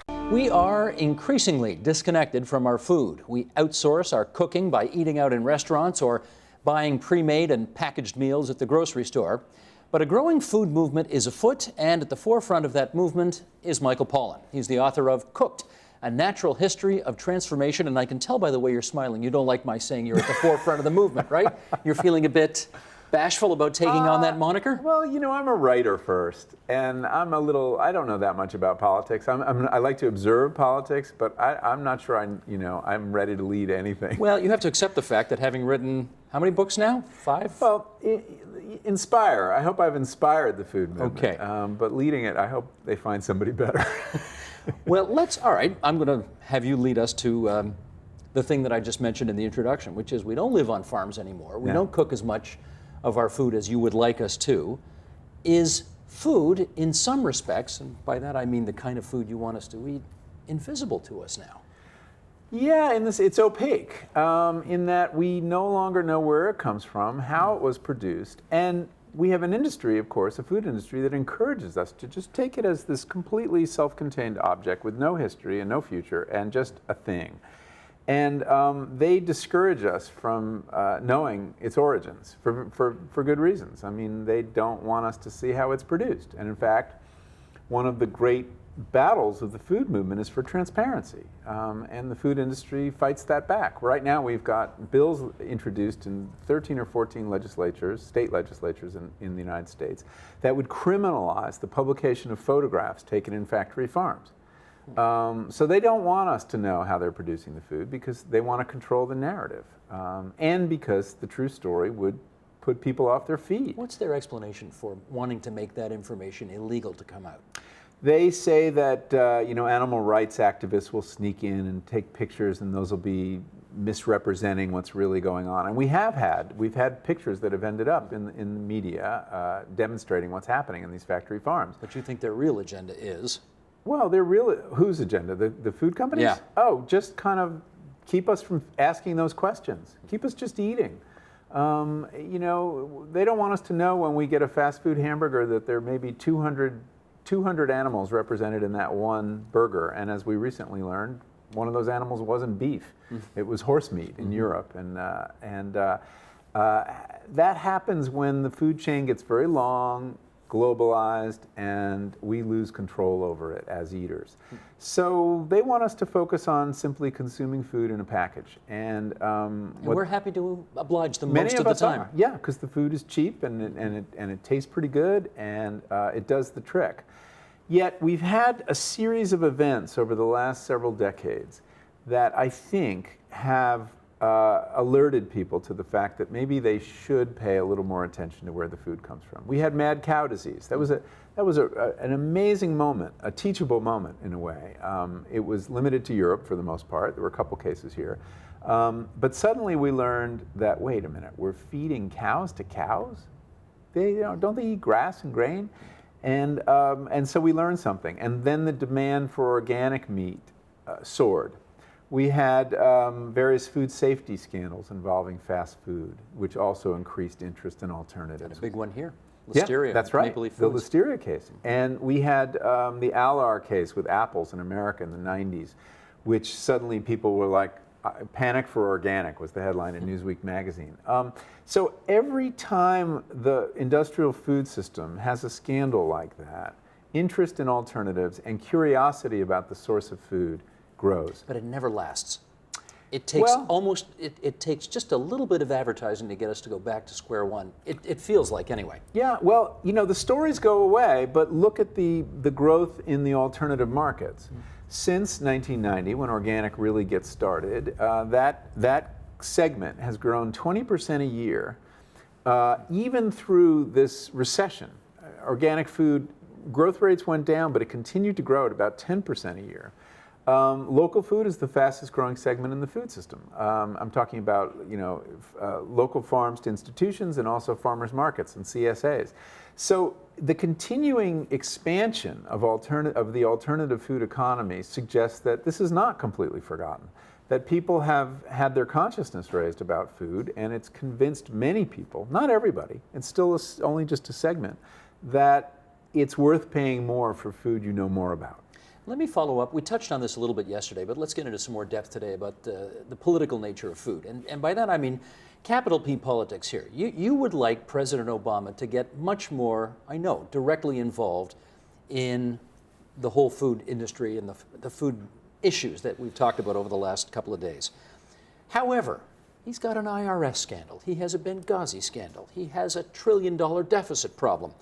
We are increasingly disconnected from our food. We outsource our cooking by eating out in restaurants or buying pre-made and packaged meals at the grocery store. But a growing food movement is afoot, and at the forefront of that movement is Michael Pollan. He's the author of Cooked, A Natural History of Transformation. And I can tell by the way you're smiling, you don't like my saying you're at the forefront of the movement, right? You're feeling a bit bashful about taking on that moniker? Well, you know, I'm a writer first, and I don't know that much about politics. I like to observe politics, but I'm not sure I'm ready to lead anything. Well, you have to accept the fact that having written, how many books now? 5? Well, inspire. I hope I've inspired the food movement. Okay. But leading it, I hope they find somebody better. Well, all right, I'm going to have you lead us to the thing that I just mentioned in the introduction, which is we don't live on farms anymore. We don't cook as much of our food as you would like us to. Is food, in some respects, and by that I mean the kind of food you want us to eat, invisible to us now? Yeah, it's opaque in that we no longer know where it comes from, how it was produced, and we have an industry, of course, a food industry that encourages us to just take it as this completely self-contained object with no history and no future and just a thing. And they discourage us from knowing its origins for good reasons. I mean, they don't want us to see how it's produced. And in fact, one of the great battles of the food movement is for transparency. And the food industry fights that back. Right now, we've got bills introduced in 13 or 14 legislatures, state legislatures in the United States, that would criminalize the publication of photographs taken in factory farms. So they don't want us to know how they're producing the food because they want to control the narrative, and because the true story would put people off their feet. What's their explanation for wanting to make that information illegal to come out? They say that animal rights activists will sneak in and take pictures, and those will be misrepresenting what's really going on. And we've had pictures that have ended up in the media demonstrating what's happening in these factory farms. But you think their real agenda is? Well, whose agenda? The food companies? Yeah. Oh, just kind of keep us from asking those questions. Keep us just eating. They don't want us to know when we get a fast food hamburger that there may be 200 animals represented in that one burger. And as we recently learned, one of those animals wasn't beef. It was horse meat in Europe. And that happens when the food chain gets very long, globalized, and we lose control over it as eaters. So they want us to focus on simply consuming food in a package. And we're happy to oblige them many most of the time. Are. Yeah, because the food is cheap and it tastes pretty good, and it does the trick. Yet we've had a series of events over the last several decades that I think have alerted people to the fact that maybe they should pay a little more attention to where the food comes from. We had mad cow disease. That was an amazing moment, a teachable moment in a way. It was limited to Europe for the most part. There were a couple cases here. But suddenly we learned that, wait a minute, we're feeding cows to cows? Don't they eat grass and grain? And so we learned something. And then the demand for organic meat soared. We had various food safety scandals involving fast food, which also increased interest in alternatives. And a big one here, listeria. Yeah, that's right, Maple Leaf the Foods. listeria case. And we had the Alar case with apples in America in the 90s, which suddenly people were like, panic for organic was the headline in Newsweek magazine. So every time the industrial food system has a scandal like that, interest in alternatives and curiosity about the source of food grows. But it never lasts. It takes it takes just a little bit of advertising to get us to go back to square one. It feels like, anyway. Yeah, well, the stories go away, but look at the growth in the alternative markets. Since 1990, when organic really gets started, that segment has grown 20% a year, even through this recession. Organic food growth rates went down, but it continued to grow at about 10% a year. Local food is the fastest growing segment in the food system. I'm talking about local farms to institutions and also farmers markets and CSAs. So the continuing expansion of the alternative food economy suggests that this is not completely forgotten, that people have had their consciousness raised about food, and it's convinced many people, not everybody, it's still only just a segment, that it's worth paying more for food you know more about. Let me follow up. We touched on this a little bit yesterday, but let's get into some more depth today about the political nature of food. And by that I mean capital P politics here. You would like President Obama to get much more, I know, directly involved in the whole food industry and the food issues that we've talked about over the last couple of days. However, he's got an IRS scandal. He has a Benghazi scandal. He has a $1 trillion deficit problem.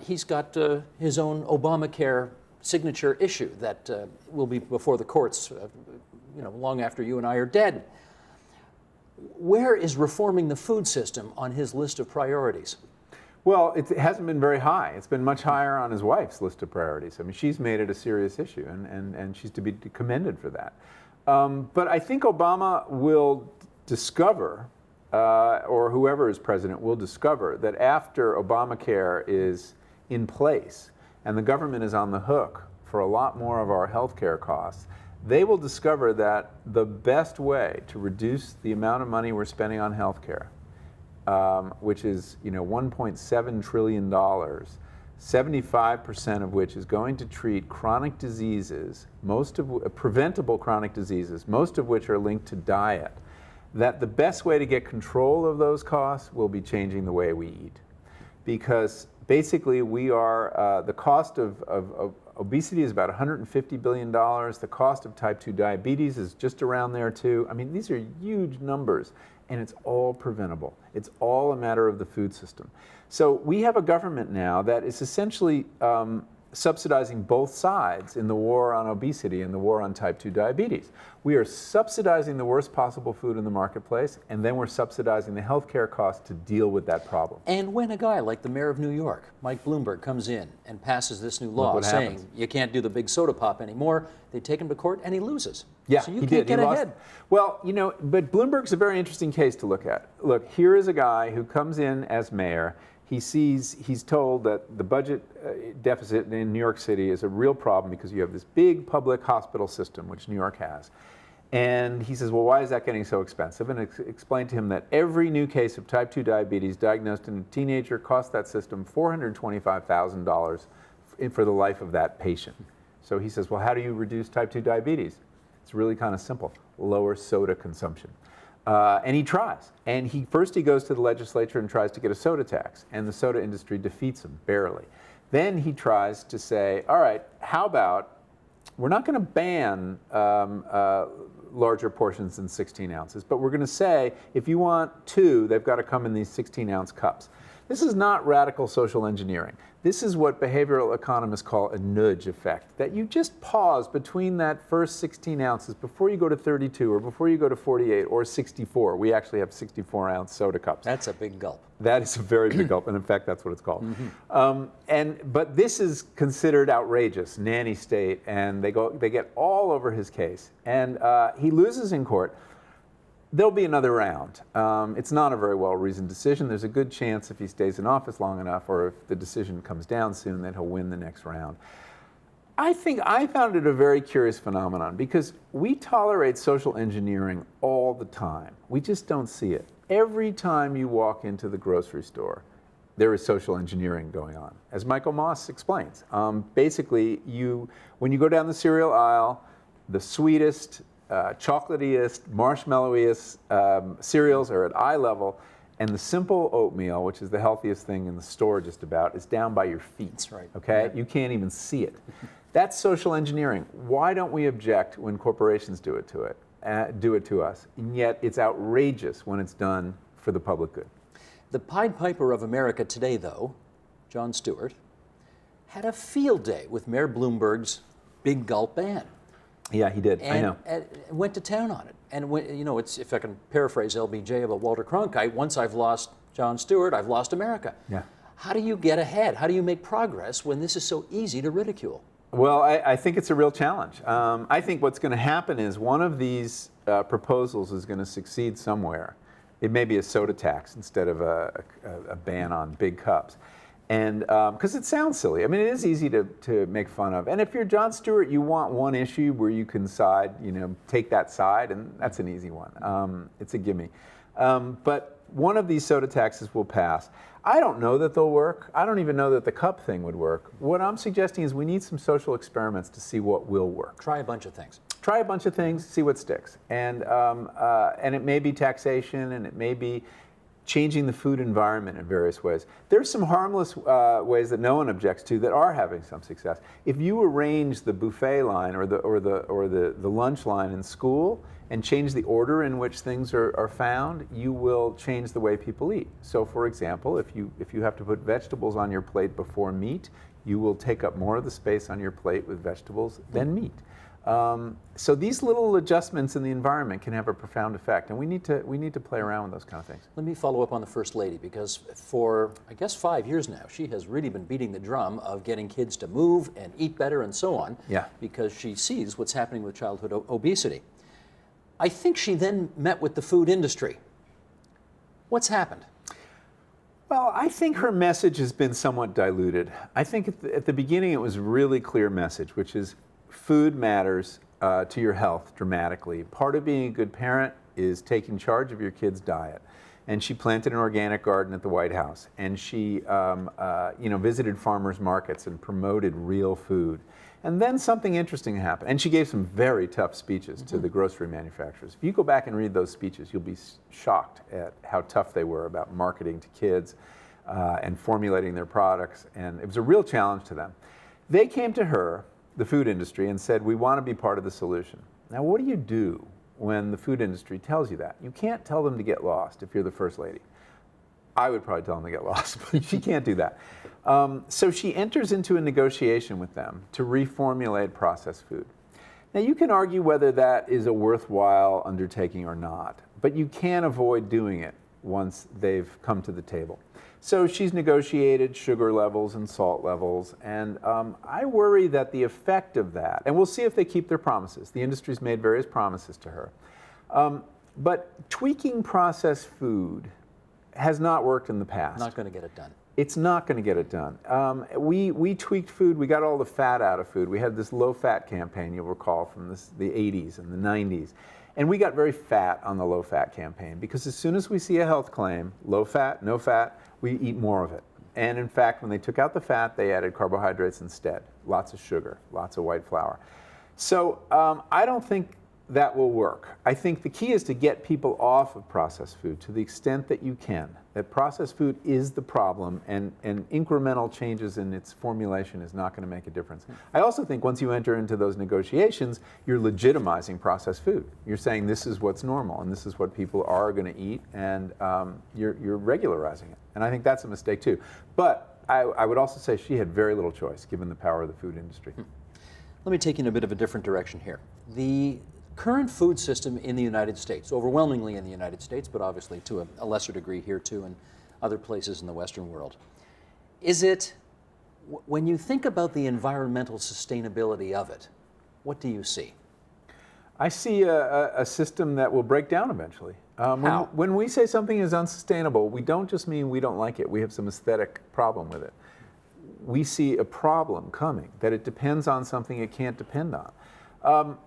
He's got his own Obamacare signature issue that will be before the courts, long after you and I are dead. Where is reforming the food system on his list of priorities? Well, it hasn't been very high. It's been much higher on his wife's list of priorities. I mean, she's made it a serious issue, and she's to be commended for that. But I think Obama will discover, or whoever is president will discover, that after Obamacare is in place and the government is on the hook for a lot more of our health care costs, they will discover that the best way to reduce the amount of money we're spending on health care, which is $1.7 trillion, 75% of which is going to treat chronic diseases, preventable chronic diseases, most of which are linked to diet, that the best way to get control of those costs will be changing the way we eat. Because basically we are, the cost of obesity is about $150 billion. The cost of type 2 diabetes is just around there too. I mean, these are huge numbers, and it's all preventable. It's all a matter of the food system. So we have a government now that is essentially subsidizing both sides in the war on obesity and the war on type 2 diabetes. We are subsidizing the worst possible food in the marketplace, and then we're subsidizing the healthcare costs to deal with that problem. And when a guy like the mayor of New York, Mike Bloomberg, comes in and passes this new law saying you can't do the big soda pop anymore, they take him to court and he loses. Yeah, so you he can't did. get he ahead. Lost. Well, but Bloomberg's a very interesting case to look at. Look, here is a guy who comes in as mayor. He's told that the budget deficit in New York City is a real problem because you have this big public hospital system, which New York has. And he says, well, why is that getting so expensive? And explained to him that every new case of type 2 diabetes diagnosed in a teenager costs that system $425,000 for the life of that patient. So he says, well, how do you reduce type 2 diabetes? It's really kind of simple. Lower soda consumption. And he tries. And he goes to the legislature and tries to get a soda tax. And the soda industry defeats him, barely. Then he tries to say, all right, how about, we're not going to ban larger portions than 16 ounces, but we're going to say, if you want two, they've got to come in these 16-ounce cups. This is not radical social engineering. This is what behavioral economists call a nudge effect, that you just pause between that first 16 ounces before you go to 32 or before you go to 48 or 64. We actually have 64-ounce soda cups. That's a big gulp. That is a very big gulp, and in fact, that's what it's called. But this is considered outrageous, nanny state, and they get all over his case, and he loses in court. There'll be another round. It's not a very well-reasoned decision. There's a good chance if he stays in office long enough, or if the decision comes down soon, that he'll win the next round. I found it a very curious phenomenon because we tolerate social engineering all the time. We just don't see it. Every time you walk into the grocery store, there is social engineering going on. As Michael Moss explains, basically, when you go down the cereal aisle, the sweetest, chocolatiest, marshmallowiest cereals are at eye level, and the simple oatmeal, which is the healthiest thing in the store just about, is down by your feet. That's right. Okay? Yeah. You can't even see it. That's social engineering. Why don't we object when corporations do it to us? And yet it's outrageous when it's done for the public good. The Pied Piper of America today, though, Jon Stewart, had a field day with Mayor Bloomberg's big gulp ban. Yeah, he did. I know. And went to town on it. And it's, if I can paraphrase LBJ about Walter Cronkite, once I've lost Jon Stewart, I've lost America. Yeah. How do you get ahead? How do you make progress when this is so easy to ridicule? Well, I think it's a real challenge. I think what's going to happen is one of these proposals is going to succeed somewhere. It may be a soda tax instead of a ban on big cups. And because it sounds silly. I mean, it is easy to make fun of. And if you're Jon Stewart, you want one issue where you can take that side, and that's an easy one. It's a gimme. But one of these soda taxes will pass. I don't know that they'll work. I don't even know that the cup thing would work. What I'm suggesting is we need some social experiments to see what will work. Try a bunch of things. Try a bunch of things, see what sticks. And it may be taxation, and it may be changing the food environment in various ways. There's some harmless ways that no one objects to that are having some success. If you arrange the buffet line or the lunch line in school and change the order in which things are found, you will change the way people eat. So, for example, if you have to put vegetables on your plate before meat, you will take up more of the space on your plate with vegetables than meat. So these little adjustments in the environment can have a profound effect, and we need to play around with those kind of things. Let me follow up on the First Lady, because for, I guess, 5 years now, she has really been beating the drum of getting kids to move and eat better and so on, because she sees what's happening with childhood obesity. I think she then met with the food industry. What's happened? Well, I think her message has been somewhat diluted. I think at the beginning it was a really clear message, which is food matters to your health dramatically. Part of being a good parent is taking charge of your kid's diet. And she planted an organic garden at the White House, and she visited farmers markets and promoted real food. And then something interesting happened, and she gave some very tough speeches to the grocery manufacturers. If you go back and read those speeches, you'll be shocked at how tough they were about marketing to kids and formulating their products, and it was a real challenge to them. They came to her, the food industry, and said, we want to be part of the solution. Now, what do you do when the food industry tells you that? You can't tell them to get lost if you're the First Lady. I would probably tell them to get lost, but she can't do that. So she enters into a negotiation with them to reformulate processed food. Now, you can argue whether that is a worthwhile undertaking or not, but you can't avoid doing it once they've come to the table. So she's negotiated sugar levels and salt levels, and I worry that the effect of that, and we'll see if they keep their promises. The industry's made various promises to her. But tweaking processed food has not worked in the past. Not going to get it done. It's not going to get it done. We tweaked food. We got all the fat out of food. We had this low-fat campaign, you'll recall, from the 80s and the 90s. And we got very fat on the low-fat campaign, because as soon as we see a health claim, low fat, no fat, we eat more of it. And in fact, when they took out the fat, they added carbohydrates instead. Lots of sugar, lots of white flour. So I don't think that will work. I think the key is to get people off of processed food to the extent that you can. That processed food is the problem, and incremental changes in its formulation is not going to make a difference. I also think once you enter into those negotiations, you're legitimizing processed food. You're saying this is what's normal, and this is what people are going to eat, and you're regularizing it. And I think that's a mistake too. But I would also say she had very little choice, given the power of the food industry. Let me take you in a bit of a different direction here. The current food system in the United States, overwhelmingly in the United States, but obviously to a lesser degree here too and other places in the Western world, is it, when you think about the environmental sustainability of it, what do you see? I see a system that will break down eventually. How? When we say something is unsustainable, we don't just mean we don't like it. We have some aesthetic problem with it. We see a problem coming, that it depends on something it can't depend on.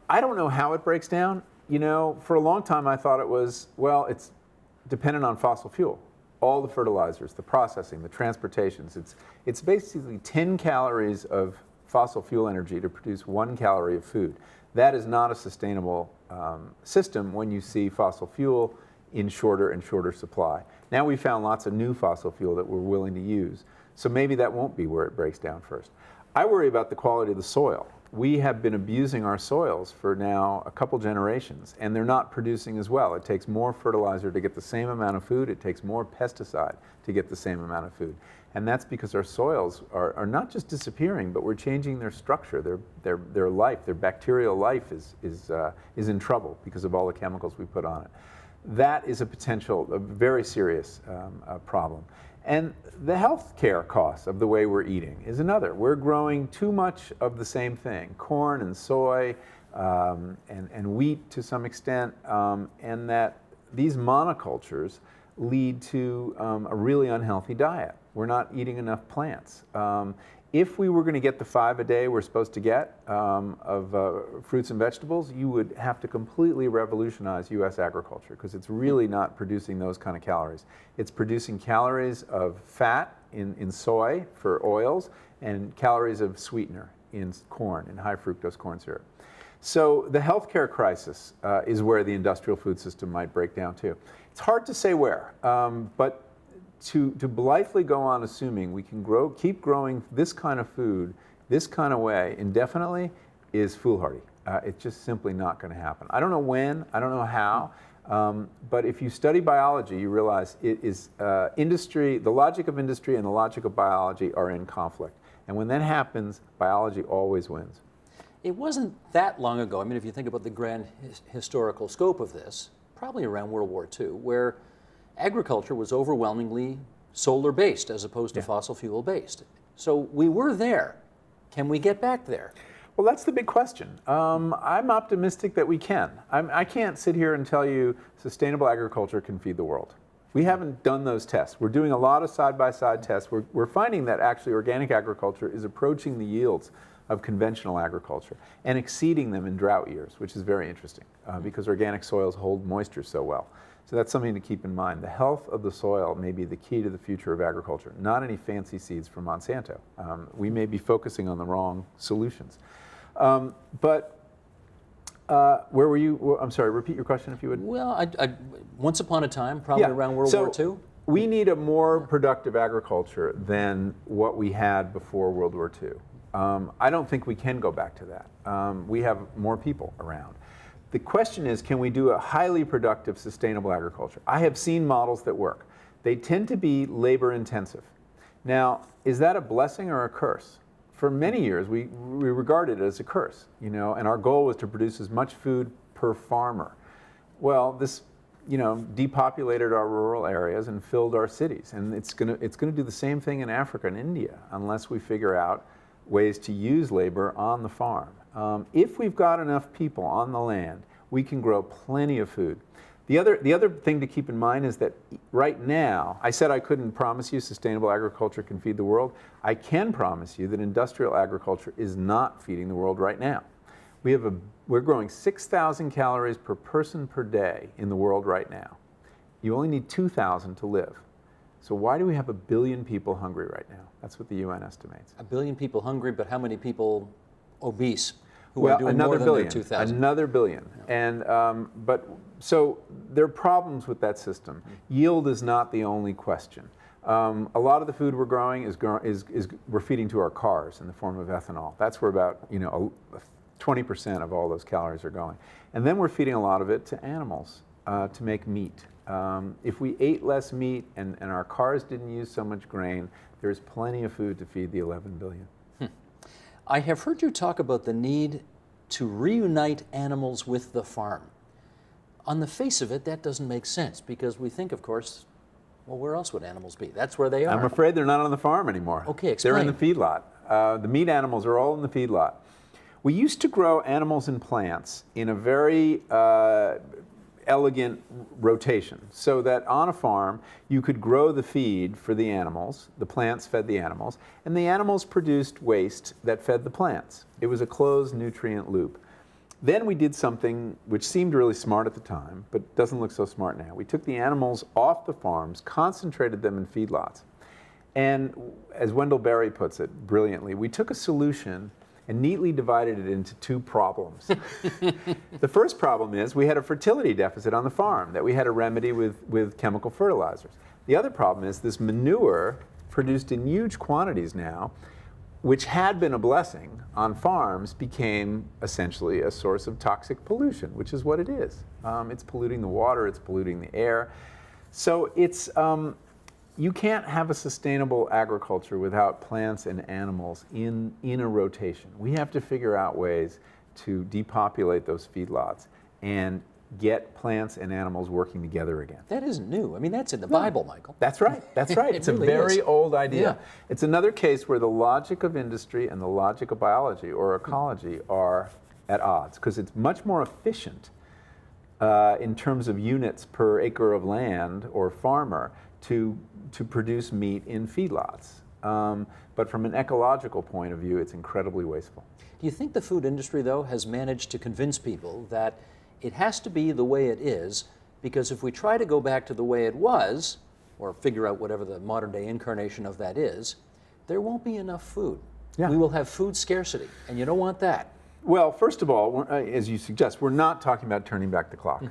I don't know how it breaks down. You know, for a long time I thought it was, well, it's dependent on fossil fuel. All the fertilizers, the processing, the transportations. It's basically 10 calories of fossil fuel energy to produce 1 calorie of food. That is not a sustainable system when you see fossil fuel in shorter and shorter supply. Now we've found lots of new fossil fuel that we're willing to use. So maybe that won't be where it breaks down first. I worry about the quality of the soil. We have been abusing our soils for now a couple generations, and they're not producing as well. It takes more fertilizer to get the same amount of food. It takes more pesticide to get the same amount of food. And that's because our soils are not just disappearing, but we're changing their structure. Their life, their bacterial life is in trouble because of all the chemicals we put on it. That is a very serious problem. And the health care costs of the way we're eating is another. We're growing too much of the same thing, corn and soy and wheat to some extent, and that these monocultures lead to a really unhealthy diet. We're not eating enough plants. If we were going to get the 5 a day we're supposed to get of fruits and vegetables, you would have to completely revolutionize U.S. agriculture, because it's really not producing those kind of calories. It's producing calories of fat in soy for oils and calories of sweetener in corn, in high fructose corn syrup. So the healthcare crisis is where the industrial food system might break down too. It's hard to say where, but to blithely go on assuming we can keep growing this kind of food, this kind of way indefinitely is foolhardy. It's just simply not going to happen. I don't know when, I don't know how, but if you study biology, you realize it is industry, the logic of industry and the logic of biology are in conflict. And when that happens, biology always wins. It wasn't that long ago, I mean, if you think about the grand historical scope of this, probably around World War II, where agriculture was overwhelmingly solar-based as opposed to fossil fuel-based. So we were there. Can we get back there? Well, that's the big question. I'm optimistic that we can. I can't sit here and tell you sustainable agriculture can feed the world. We haven't done those tests. We're doing a lot of side-by-side tests. We're finding that actually organic agriculture is approaching the yields of conventional agriculture and exceeding them in drought years, which is very interesting because organic soils hold moisture so well. So that's something to keep in mind. The health of the soil may be the key to the future of agriculture, not any fancy seeds from Monsanto. We may be focusing on the wrong solutions. Where were you? I'm sorry, repeat your question if you would. Well, once upon a time, probably around World War II. We need a more productive agriculture than what we had before World War II. I don't think we can go back to that. We have more people around. The question is, can we do a highly productive, sustainable agriculture? I have seen models that work. They tend to be labor intensive. Now, is that a blessing or a curse? For many years, we regarded it as a curse, and our goal was to produce as much food per farmer. Well, this, depopulated our rural areas and filled our cities, and it's gonna do the same thing in Africa and India unless we figure out ways to use labor on the farm. If we've got enough people on the land, we can grow plenty of food. The other thing to keep in mind is that right now, I said I couldn't promise you sustainable agriculture can feed the world. I can promise you that industrial agriculture is not feeding the world right now. We're growing 6,000 calories per person per day in the world right now. You only need 2,000 to live. So why do we have 1 billion people hungry right now? That's what the UN estimates. 1 billion people hungry, but how many people obese who are doing more than their 2,000? Another billion. Yeah. So there are problems with that system. Yield is not the only question. A lot of the food we're growing we're feeding to our cars in the form of ethanol. That's where about 20% of all those calories are going. And then we're feeding a lot of it to animals to make meat. If we ate less meat and our cars didn't use so much grain, there's plenty of food to feed the 11 billion. I have heard you talk about the need to reunite animals with the farm. On the face of it, that doesn't make sense because we think, of course, well, where else would animals be? That's where they are. I'm afraid they're not on the farm anymore. Okay, explain. They're in the feedlot. The meat animals are all in the feedlot. We used to grow animals and plants in a very elegant rotation so that on a farm you could grow the feed for the animals, the plants fed the animals, and the animals produced waste that fed the plants. It was a closed nutrient loop. Then we did something which seemed really smart at the time, but doesn't look so smart now. We took the animals off the farms, concentrated them in feedlots, and as Wendell Berry puts it brilliantly, we took a solution and neatly divided it into 2 problems. The first problem is we had a fertility deficit on the farm that we had to remedy with chemical fertilizers. The other problem is this manure produced in huge quantities now, which had been a blessing on farms, became essentially a source of toxic pollution, which is what it is. It's polluting the water, it's polluting the air. So it's, you can't have a sustainable agriculture without plants and animals in a rotation. We have to figure out ways to depopulate those feedlots and get plants and animals working together again. That isn't new. I mean, that's in the Bible, Michael. That's right. That's right. It's really a very old idea. Yeah. It's another case where the logic of industry and the logic of biology or ecology are at odds because it's much more efficient in terms of units per acre of land or farmer to produce meat in feedlots. But from an ecological point of view, it's incredibly wasteful. Do you think the food industry, though, has managed to convince people that it has to be the way it is, because if we try to go back to the way it was, or figure out whatever the modern day incarnation of that is, there won't be enough food. Yeah. We will have food scarcity, and you don't want that. Well, first of all, as you suggest, we're not talking about turning back the clock.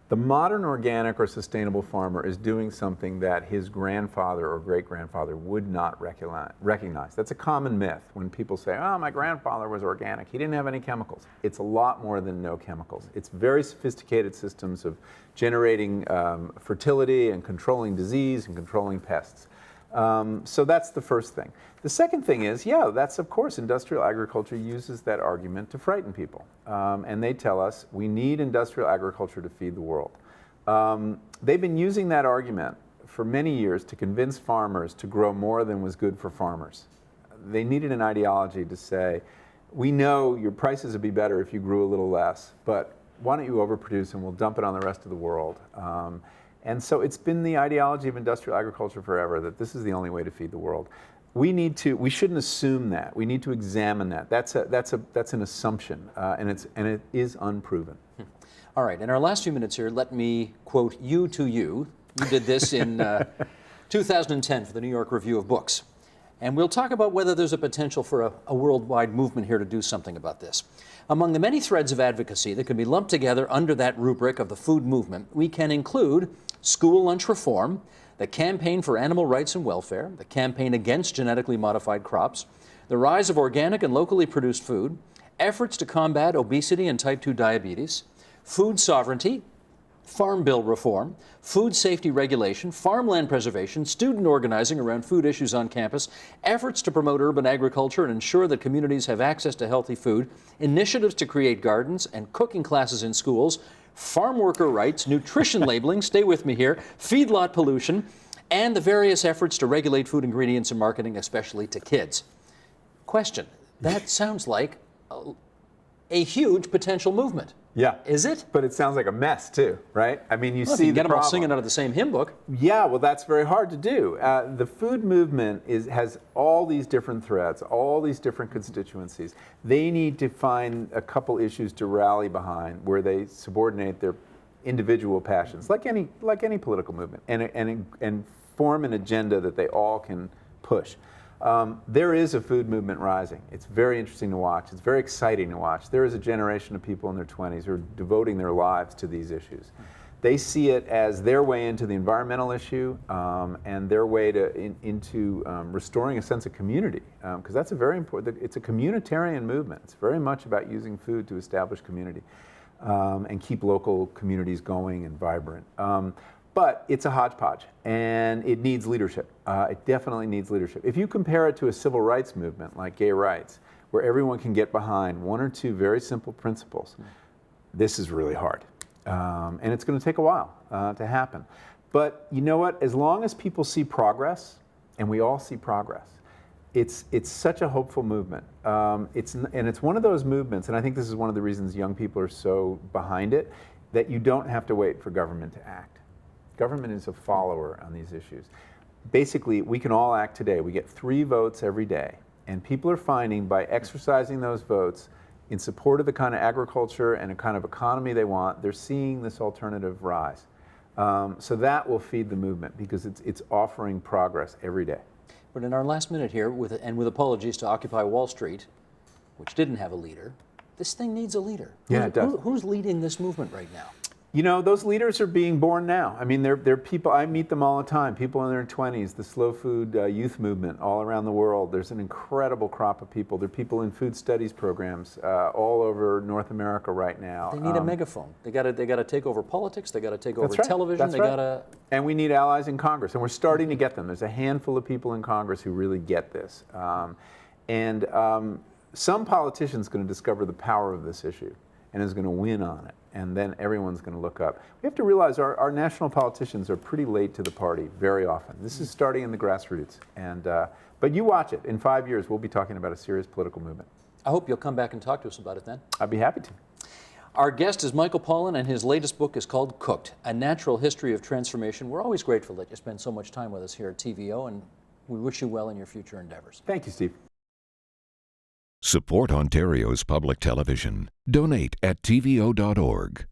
The modern organic or sustainable farmer is doing something that his grandfather or great-grandfather would not recognize. That's a common myth when people say, oh, my grandfather was organic. He didn't have any chemicals. It's a lot more than no chemicals. It's very sophisticated systems of generating fertility and controlling disease and controlling pests. So that's the first thing. The second thing is, yeah, that's of course, industrial agriculture uses that argument to frighten people. And they tell us we need industrial agriculture to feed the world. They've been using that argument for many years to convince farmers to grow more than was good for farmers. They needed an ideology to say, we know your prices would be better if you grew a little less, but why don't you overproduce and we'll dump it on the rest of the world. And so it's been the ideology of industrial agriculture forever that this is the only way to feed the world. We shouldn't assume that. We need to examine that. That's an assumption, and it is unproven. All right, in our last few minutes here, let me quote you to you. You did this in 2010 for the New York Review of Books. And we'll talk about whether there's a potential for a worldwide movement here to do something about this. Among the many threads of advocacy that can be lumped together under that rubric of the food movement, we can include school lunch reform, the campaign for animal rights and welfare, the campaign against genetically modified crops, the rise of organic and locally produced food, efforts to combat obesity and type 2 diabetes, food sovereignty, farm bill reform, food safety regulation, farmland preservation, student organizing around food issues on campus, efforts to promote urban agriculture and ensure that communities have access to healthy food, initiatives to create gardens and cooking classes in schools, farm worker rights, nutrition labeling, stay with me here, feedlot pollution, and the various efforts to regulate food ingredients and marketing, especially to kids. Question, that sounds like a huge potential movement. Yeah. Is it? But it sounds like a mess too, right? I mean, you Well, if see you the get them all problem. singing out of the same hymn book. Yeah, well, that's very hard to do. The food movement has all these different threads, all these different constituencies. They need to find a couple issues to rally behind where they subordinate their individual passions, like any political movement, and form an agenda that they all can push. There is a food movement rising. It's very interesting to watch. It's very exciting to watch. There is a generation of people in their 20s who are devoting their lives to these issues. They see it as their way into the environmental issue and their way into restoring a sense of community, because that's a very important, it's a communitarian movement. It's very much about using food to establish community and keep local communities going and vibrant. But it's a hodgepodge, and it needs leadership. It definitely needs leadership. If you compare it to a civil rights movement like gay rights, where everyone can get behind one or two very simple principles, this is really hard. And it's going to take a while to happen. But you know what? As long as people see progress, and we all see progress, it's such a hopeful movement. It's one of those movements, and I think this is one of the reasons young people are so behind it, that you don't have to wait for government to act. Government is a follower on these issues. Basically, we can all act today. We get 3 votes every day. And people are finding by exercising those votes in support of the kind of agriculture and a kind of economy they want, they're seeing this alternative rise. So that will feed the movement because it's offering progress every day. But in our last minute here, with apologies to Occupy Wall Street, which didn't have a leader, this thing needs a leader. Yeah, it does. Who's leading this movement right now? You know, those leaders are being born now. I mean, they're people, I meet them all the time, people in their 20s, the slow food youth movement all around the world. There's an incredible crop of people. There are people in food studies programs all over North America right now. They need a megaphone. They got to take over politics. They got to take over That's right. television. That's They right. got to. And we need allies in Congress, and we're starting to get them. There's a handful of people in Congress who really get this. Some politician's going to discover the power of this issue and is going to win on it. And then everyone's going to look up. We have to realize our national politicians are pretty late to the party very often. This is starting in the grassroots. But you watch it. In 5 years, we'll be talking about a serious political movement. I hope you'll come back and talk to us about it then. I'd be happy to. Our guest is Michael Pollan, and his latest book is called Cooked, A Natural History of Transformation. We're always grateful that you spend so much time with us here at TVO, and we wish you well in your future endeavors. Thank you, Steve. Support Ontario's public television. Donate at tvo.org.